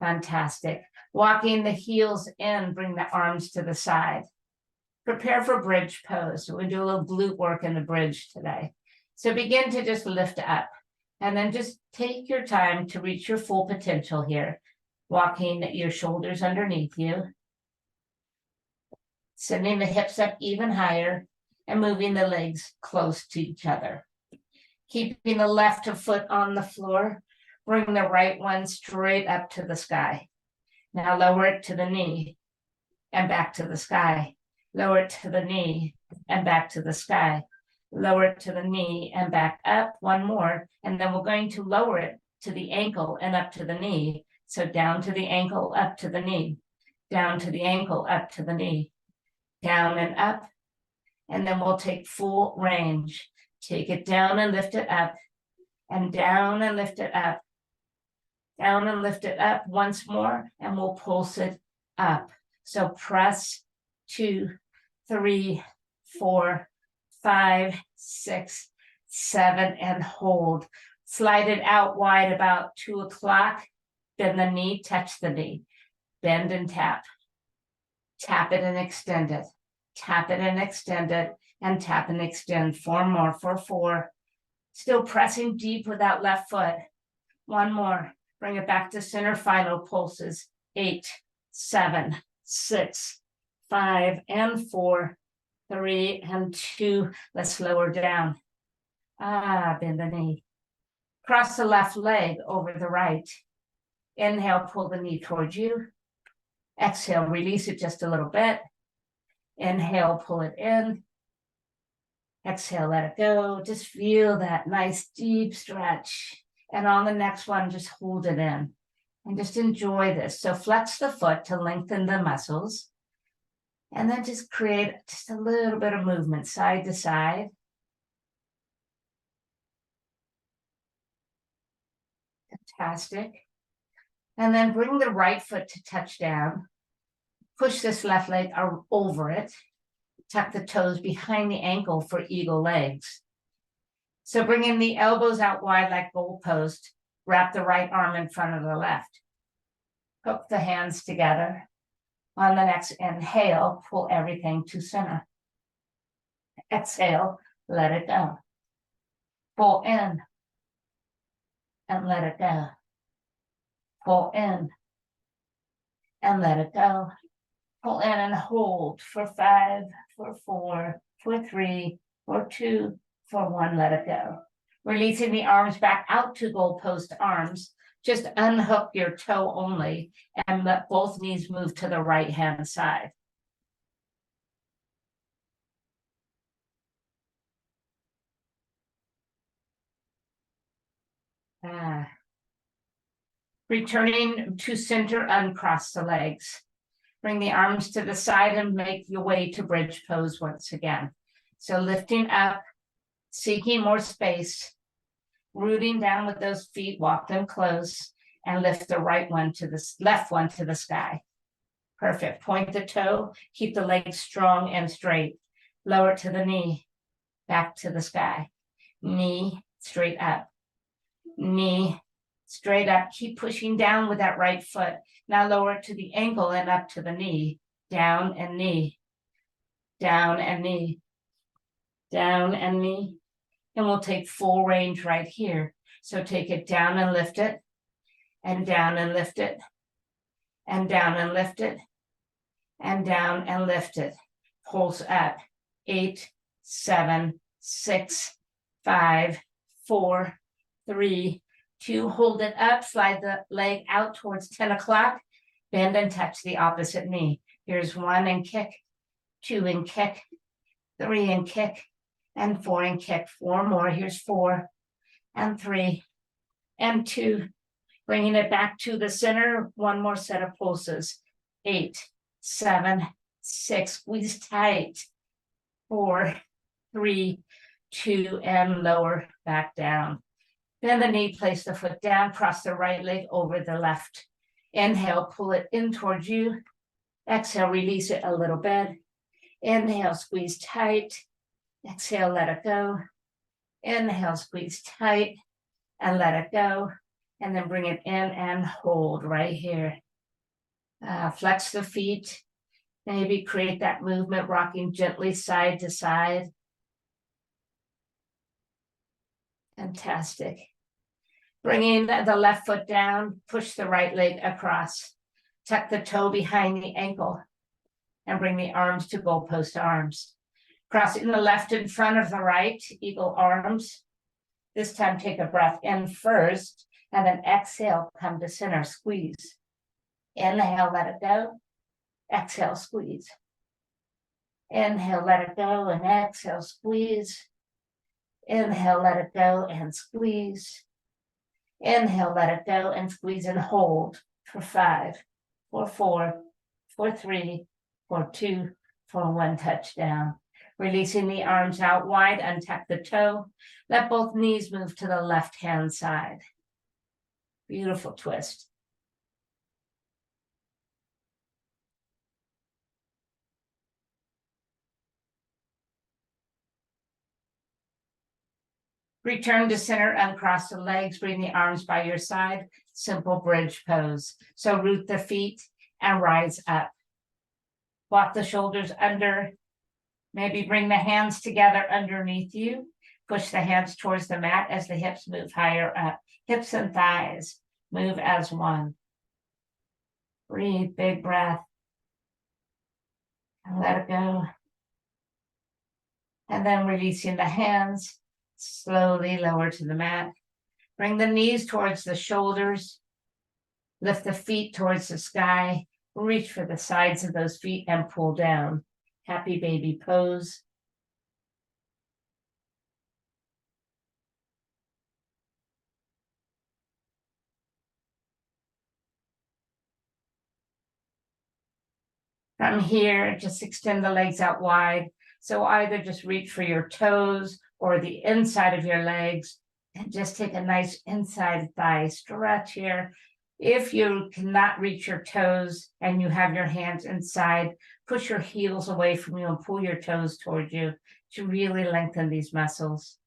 Fantastic. Walking the heels in, bring the arms to the side. Prepare for bridge pose. So we do a little glute work in the bridge today. So begin to just lift up and then just take your time to reach your full potential here. Walking your shoulders underneath you. Sending the hips up even higher and moving the legs close to each other. Keeping the left foot on the floor. Bring the right one straight up to the sky. Now lower it to the knee and back to the sky. Lower it to the knee and back to the sky. Lower it to the knee and back up. One more. And then we're going to lower it to the ankle and up to the knee. So down to the ankle, up to the knee. Down to the ankle, up to the knee. Down and up. And then we'll take full range. Take it down and lift it up. And down and lift it up. Down and lift it up once more. And we'll pulse it up. So press 2, 3, 4, 5, 6, 7, and hold. Slide it out wide about 2 o'clock. Bend the knee, touch the knee. Bend and tap. Tap it and extend it. Tap it and extend it. And tap and extend. 4 more for 4. Still pressing deep with that left foot. 1 more. Bring it back to center. Final pulses. 8, 7, 6, 5, and 4, 3, and 2. Let's lower down. Bend the knee. Cross the left leg over the right. Inhale, pull the knee towards you. Exhale, release it just a little bit. Inhale, pull it in. Exhale, let it go. Just feel that nice deep stretch. And on the next one, just hold it in. And just enjoy this. So flex the foot to lengthen the muscles. And then just create just a little bit of movement side to side. Fantastic. And then bring the right foot to touch down. Push this left leg over it. Tuck the toes behind the ankle for eagle legs. So bringing the elbows out wide like goalpost. Wrap the right arm in front of the left. Hook the hands together. On the next inhale, pull everything to center. Exhale, let it go. Pull in and let it go. Pull in and let it go. Pull in and hold for 5, for 4, for 3, for 2, for 1, let it go. Releasing the arms back out to goalpost arms. Just unhook your toe only and let both knees move to the right hand side. Returning to center, uncross the legs. Bring the arms to the side and make your way to bridge pose once again. So lifting up, seeking more space, rooting down with those feet, walk them close, and lift the right one to the left one to the sky. Perfect. Point the toe, keep the legs strong and straight. Lower it to the knee, back to the sky. Knee straight up. Knee straight up. Keep pushing down with that right foot. Now lower it to the ankle and up to the knee. Down and knee. Down and knee. Down and knee. And we'll take full range right here. So take it down and lift it. And down and lift it. And down and lift it. And down and lift it. Pulse up. 8, 7, 6, 5, 4, 3, 2. Hold it up. Slide the leg out towards 10 o'clock. Bend and touch the opposite knee. Here's 1 and kick. 2 and kick. 3 and kick. And 4 and kick. 4 more. Here's 4 and 3 and 2. Bringing it back to the center. 1 more set of pulses. 8, 7, 6. Squeeze tight. 4, 3, 2, and lower back down. Bend the knee, place the foot down, cross the right leg over the left. Inhale, pull it in towards you. Exhale, release it a little bit. Inhale, squeeze tight. Exhale, let it go. Inhale, squeeze tight and let it go. And then bring it in and hold right here. Flex the feet. Maybe create that movement, rocking gently side to side. Fantastic. Bringing the left foot down, push the right leg across. Tuck the toe behind the ankle and bring the arms to goalpost arms. Crossing the left in front of the right, eagle arms. This time take a breath in first and then exhale, come to center, squeeze. Inhale, let it go. Exhale, squeeze. Inhale, let it go, and exhale, squeeze. Inhale, let it go, and squeeze. Inhale, let it go, and squeeze and hold for 5, for 4, for 3, for 2, for 1 touchdown. Releasing the arms out wide, untuck the toe. Let both knees move to the left-hand side. Beautiful twist. Return to center, uncross the legs, bring the arms by your side. Simple bridge pose. So root the feet and rise up. Walk the shoulders under. Maybe bring the hands together underneath you. Push the hands towards the mat as the hips move higher up. Hips and thighs move as one. Breathe, big breath. And let it go. And then releasing the hands. Slowly lower to the mat. Bring the knees towards the shoulders. Lift the feet towards the sky. Reach for the sides of those feet and pull down. Happy baby pose. From here, just extend the legs out wide. So either just reach for your toes or the inside of your legs and just take a nice inside thigh stretch here. If you cannot reach your toes and you have your hands inside, push your heels away from you and pull your toes towards you to really lengthen these muscles.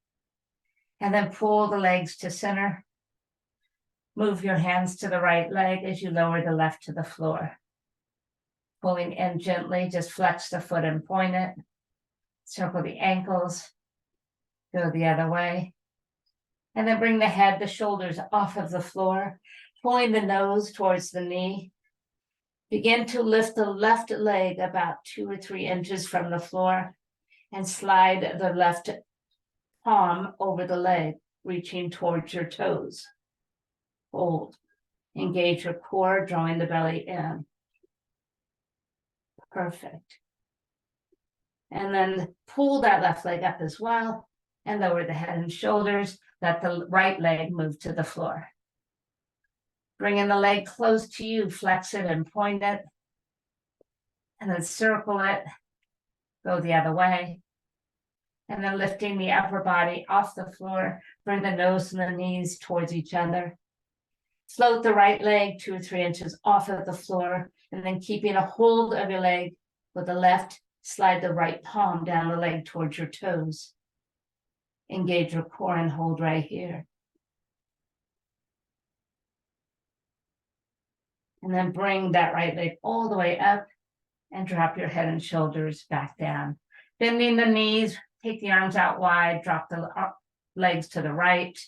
And then pull the legs to center. Move your hands to the right leg as you lower the left to the floor. Pulling in gently, just flex the foot and point it. Circle the ankles. Go the other way. And then bring the head, the shoulders off of the floor, pulling the nose towards the knee. Begin to lift the left leg about 2 or 3 inches from the floor and slide the left palm over the leg, reaching towards your toes. Hold. Engage your core, drawing the belly in. Perfect. And then pull that left leg up as well and lower the head and shoulders. Let the right leg move to the floor. Bringing the leg close to you, flex it and point it, and then circle it, go the other way. And then lifting the upper body off the floor, bring the nose and the knees towards each other. Float the right leg 2 or 3 inches off of the floor, and then keeping a hold of your leg with the left, slide the right palm down the leg towards your toes. Engage your core and hold right here. And then bring that right leg all the way up and drop your head and shoulders back down. Bending the knees, take the arms out wide, drop the legs to the right.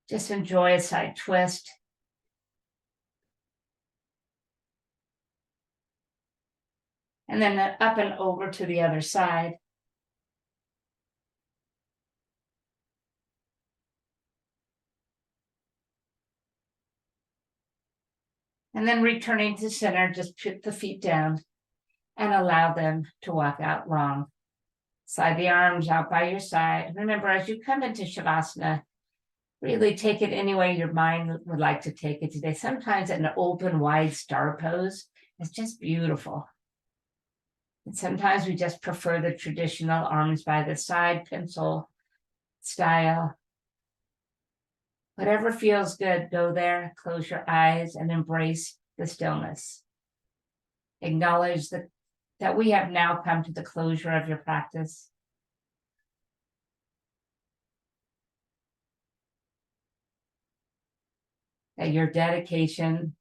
Just enjoy a side twist. And then up and over to the other side. And then returning to center, just put the feet down and allow them to walk out long. Slide the arms out by your side. Remember, as you come into Shavasana, really take it any way your mind would like to take it today. Sometimes an open, wide star pose is just beautiful. And sometimes we just prefer the traditional arms by the side, pencil style. Whatever feels good, go there, close your eyes, and embrace the stillness. Acknowledge that we have now come to the closure of your practice. That your dedication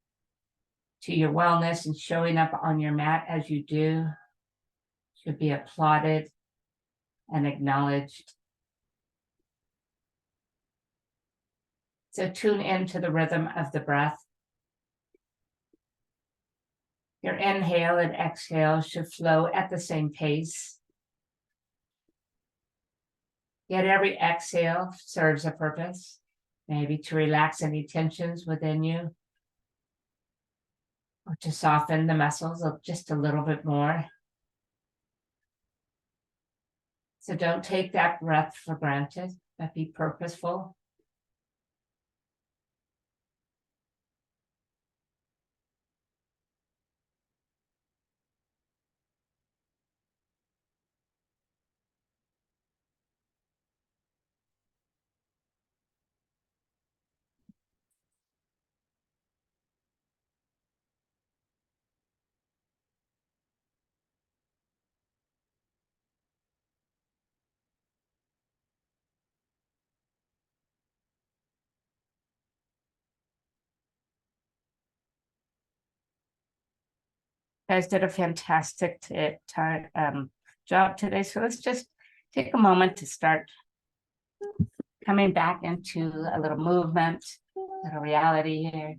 to your wellness and showing up on your mat as you do should be applauded and acknowledged. So tune into the rhythm of the breath. Your inhale and exhale should flow at the same pace. Yet every exhale serves a purpose, maybe to relax any tensions within you, or to soften the muscles just a little bit more. So don't take that breath for granted, but be purposeful. You guys did a fantastic job today. So let's just take a moment to start coming back into a little movement, a little reality here.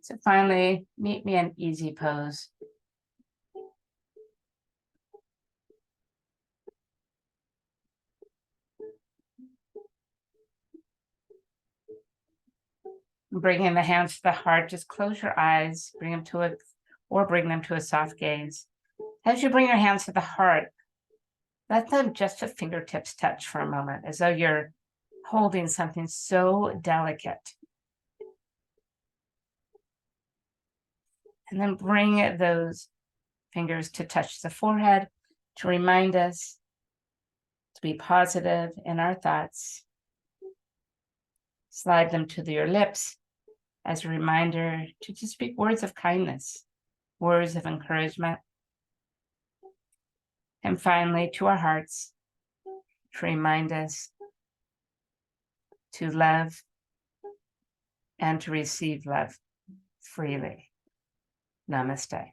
So finally, meet me in easy pose. Bringing the hands to the heart, just close your eyes, bring them to a soft gaze. As you bring your hands to the heart, let them just the fingertips touch for a moment, as though you're holding something so delicate. And then bring those fingers to touch the forehead to remind us to be positive in our thoughts. Slide them to your lips as a reminder to just speak words of kindness, words of encouragement. And finally, to our hearts, to remind us to love and to receive love freely. Namaste.